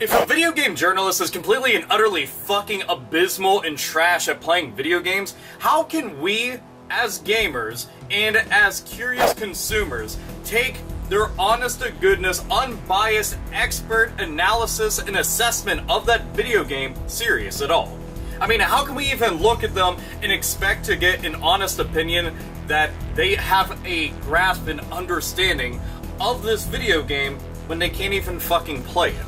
If a video game journalist is completely and utterly fucking abysmal and trash at playing video games, how can we, as gamers and as curious consumers, take their honest-to-goodness, unbiased, expert analysis and assessment of that video game serious at all? I mean, how can we even look at them and expect to get an honest opinion that they have a grasp and understanding of this video game when they can't even fucking play it?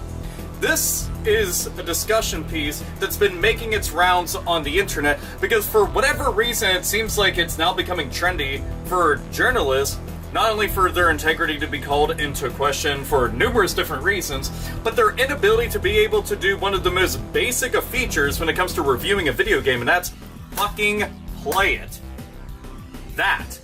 This is a discussion piece that's been making its rounds on the internet because for whatever reason it seems like it's now becoming trendy for journalists, not only for their integrity to be called into question for numerous different reasons, but their inability to be able to do one of the most basic of features when it comes to reviewing a video game, and that's fucking play it. That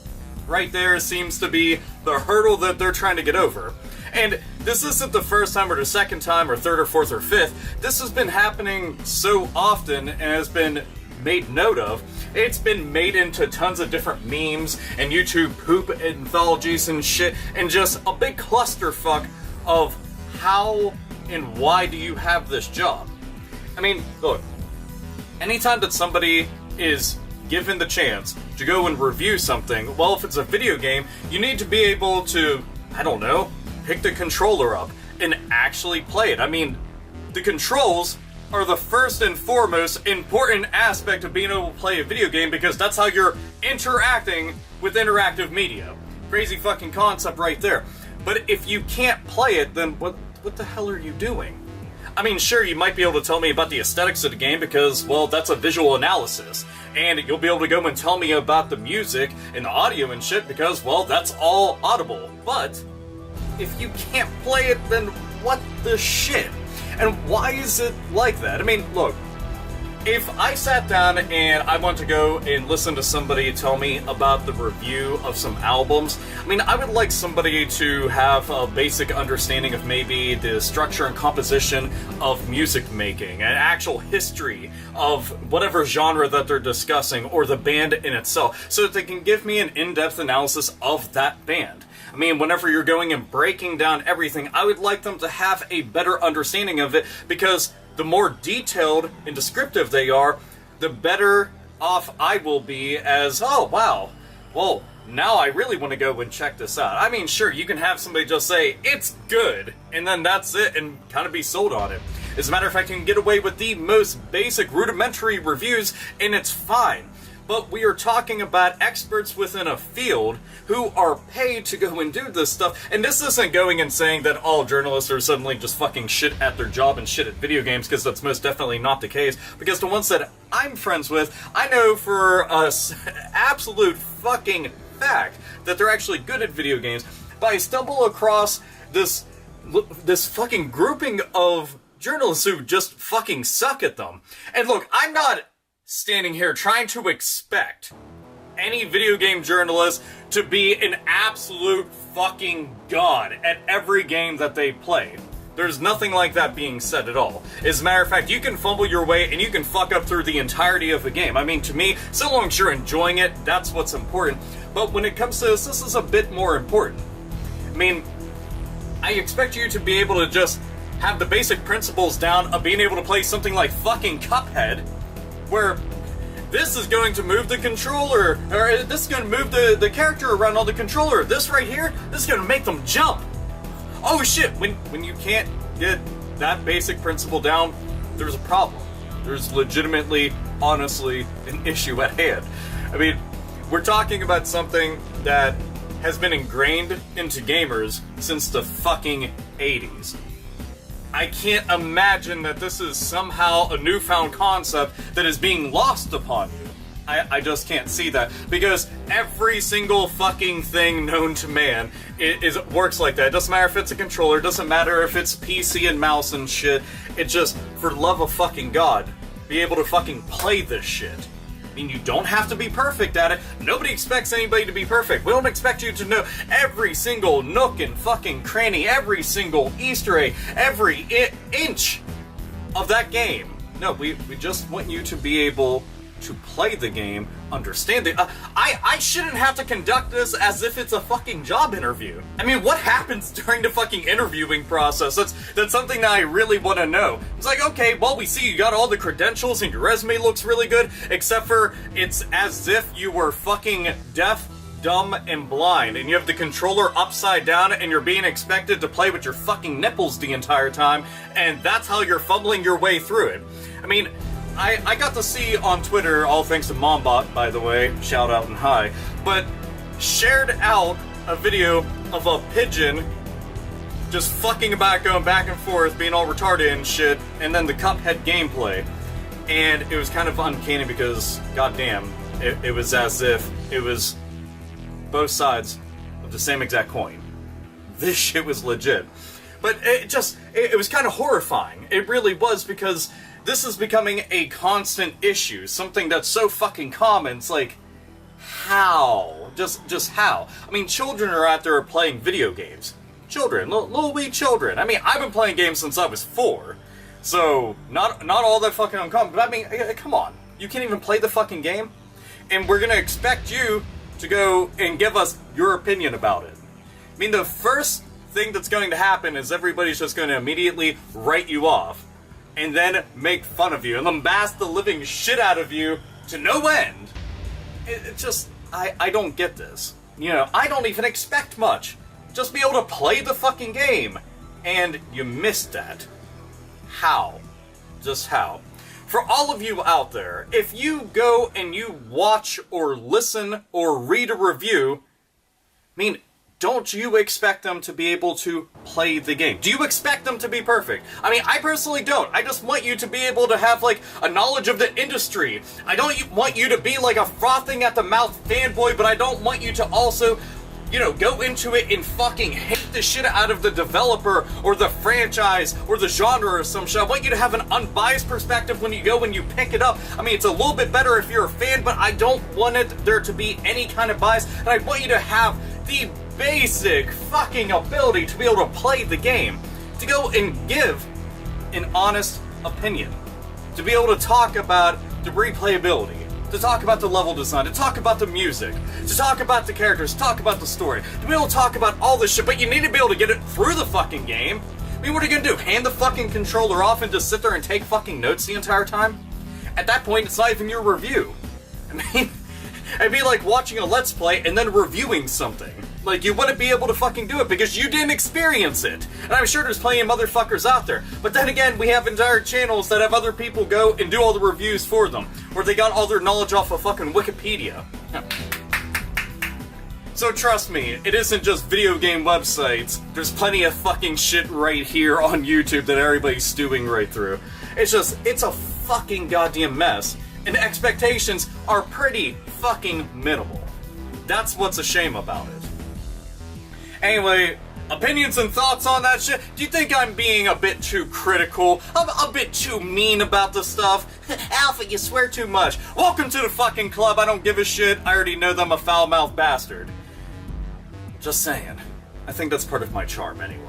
right there seems to be the hurdle that they're trying to get over. And this isn't the first time or the second time or third or fourth or fifth. This has been happening so often and has been made note of. It's been made into tons of different memes and YouTube poop anthologies and shit, and just a big clusterfuck of how and why do you have this job. I mean, look, anytime that somebody is given the chance to go and review something, well, if it's a video game, you need to be able to, I don't know, pick the controller up and actually play it. I mean, the controls are the first and foremost important aspect of being able to play a video game because that's how you're interacting with interactive media. Crazy fucking concept right there. But if you can't play it, then what the hell are you doing? I mean, sure, you might be able to tell me about the aesthetics of the game because, well, that's a visual analysis. And you'll be able to go and tell me about the music and the audio and shit because, well, that's all audible. But if you can't play it, then what the shit? And why is it like that? I mean, look, if I sat down and I want to go and listen to somebody tell me about the review of some albums, I mean, I would like somebody to have a basic understanding of maybe the structure and composition of music making, an actual history of whatever genre that they're discussing, or the band in itself, so that they can give me an in-depth analysis of that band. I mean, whenever you're going and breaking down everything, I would like them to have a better understanding of it, because the more detailed and descriptive they are, the better off I will be as, oh, wow, well, now I really want to go and check this out. I mean, sure, you can have somebody just say, it's good, and then that's it, and kind of be sold on it. As a matter of fact, you can get away with the most basic, rudimentary reviews, and it's fine. But we are talking about experts within a field who are paid to go and do this stuff. And this isn't going and saying that all journalists are suddenly just fucking shit at their job and shit at video games, because that's most definitely not the case. Because the ones that I'm friends with, I know for an absolute fucking fact that they're actually good at video games. But I stumble across this fucking grouping of journalists who just fucking suck at them. And look, I'm not standing here trying to expect any video game journalist to be an absolute fucking god at every game that they play. There's nothing like that being said at all. As a matter of fact, you can fumble your way and you can fuck up through the entirety of a game. I mean, to me, so long as you're enjoying it, that's what's important. But when it comes to this is a bit more important. I mean, I expect you to be able to just have the basic principles down of being able to play something like fucking Cuphead, where this is going to move the controller, or this is going to move the character around on the controller. This right here, this is going to make them jump. Oh shit, when you can't get that basic principle down, there's a problem. There's legitimately, honestly, an issue at hand. I mean, we're talking about something that has been ingrained into gamers since the fucking 80s. I can't imagine that this is somehow a newfound concept that is being lost upon you. I just can't see that, because every single fucking thing known to man works like that. It doesn't matter if it's a controller, it doesn't matter if it's PC and mouse and shit. It just, for the love of fucking God, be able to fucking play this shit. I mean, you don't have to be perfect at it. Nobody expects anybody to be perfect. We don't expect you to know every single nook and fucking cranny, every single Easter egg, every inch of that game. No, we just want you to be able to play the game understand it. I shouldn't have to conduct this as if it's a fucking job interview. I mean, what happens during the fucking interviewing process? That's something that I really want to know. It's like, okay, well, we see you got all the credentials and your resume looks really good, except for it's as if you were fucking deaf, dumb, and blind, and you have the controller upside down, and you're being expected to play with your fucking nipples the entire time, and that's how you're fumbling your way through it. I mean, I got to see on Twitter, all thanks to Mombot, by the way, shout out and hi, but shared out a video of a pigeon just fucking about, going back and forth, being all retarded and shit, and then the Cuphead gameplay. And it was kind of uncanny because, goddamn, it was as if it was both sides of the same exact coin. This shit was legit. But it was kind of horrifying. It really was, because this is becoming a constant issue. Something that's so fucking common. It's like, how? Just how? I mean, children are out there playing video games. Children, little wee children. I mean, I've been playing games since I was 4. So, not all that fucking uncommon. But I mean, come on. You can't even play the fucking game? And we're gonna expect you to go and give us your opinion about it. I mean, the first thing that's going to happen is everybody's just going to immediately write you off, and then make fun of you, and lambast the living shit out of you to no end. It just, I don't get this. You know, I don't even expect much. Just be able to play the fucking game, and you missed that. How? Just how? For all of you out there, if you go and you watch or listen or read a review, I mean, don't you expect them to be able to play the game? Do you expect them to be perfect? I mean, I personally don't. I just want you to be able to have, like, a knowledge of the industry. I don't want you to be, like, a frothing at the mouth fanboy, but I don't want you to also, you know, go into it and fucking hate the shit out of the developer or the franchise or the genre or some shit. I want you to have an unbiased perspective when you go and you pick it up. I mean, it's a little bit better if you're a fan, but I don't want there to be any kind of bias, and I want you to have the basic fucking ability to be able to play the game, to go and give an honest opinion, to be able to talk about the replayability, to talk about the level design, to talk about the music, to talk about the characters, to talk about the story, to be able to talk about all this shit, but you need to be able to get it through the fucking game. I mean, what are you gonna do? Hand the fucking controller off and just sit there and take fucking notes the entire time? At that point, it's not even your review. I mean, it'd be like watching a Let's Play and then reviewing something. Like, you wouldn't be able to fucking do it because you didn't experience it. And I'm sure there's plenty of motherfuckers out there. But then again, we have entire channels that have other people go and do all the reviews for them, where they got all their knowledge off of fucking Wikipedia. So trust me, it isn't just video game websites. There's plenty of fucking shit right here on YouTube that everybody's stewing right through. It's a fucking goddamn mess. And the expectations are pretty fucking minimal. That's what's a shame about it. Anyway, opinions and thoughts on that shit? Do you think I'm being a bit too critical? A bit too mean about the stuff? Alpha, you swear too much. Welcome to the fucking club, I don't give a shit. I already know that I'm a foul-mouthed bastard. Just saying. I think that's part of my charm anyway.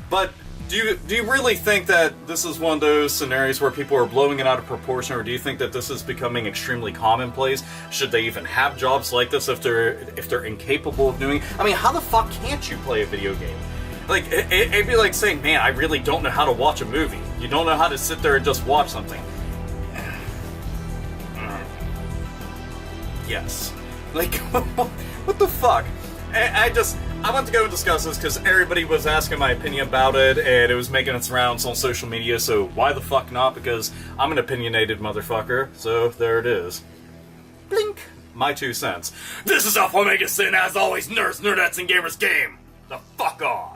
But do you really think that this is one of those scenarios where people are blowing it out of proportion, or do you think that this is becoming extremely commonplace? Should they even have jobs like this if they're incapable of doing? I mean, how the fuck can't you play a video game? Like, it'd be like saying, man, I really don't know how to watch a movie. You don't know how to sit there and just watch something. Yes. Like, what the fuck? I want to go and discuss this because everybody was asking my opinion about it, and it was making its rounds on social media, so why the fuck not? Because I'm an opinionated motherfucker, so there it is. Blink! My 2 cents. This is AlphaOmegaSin, as always, nerds, nerdettes, and gamers game! The fuck on!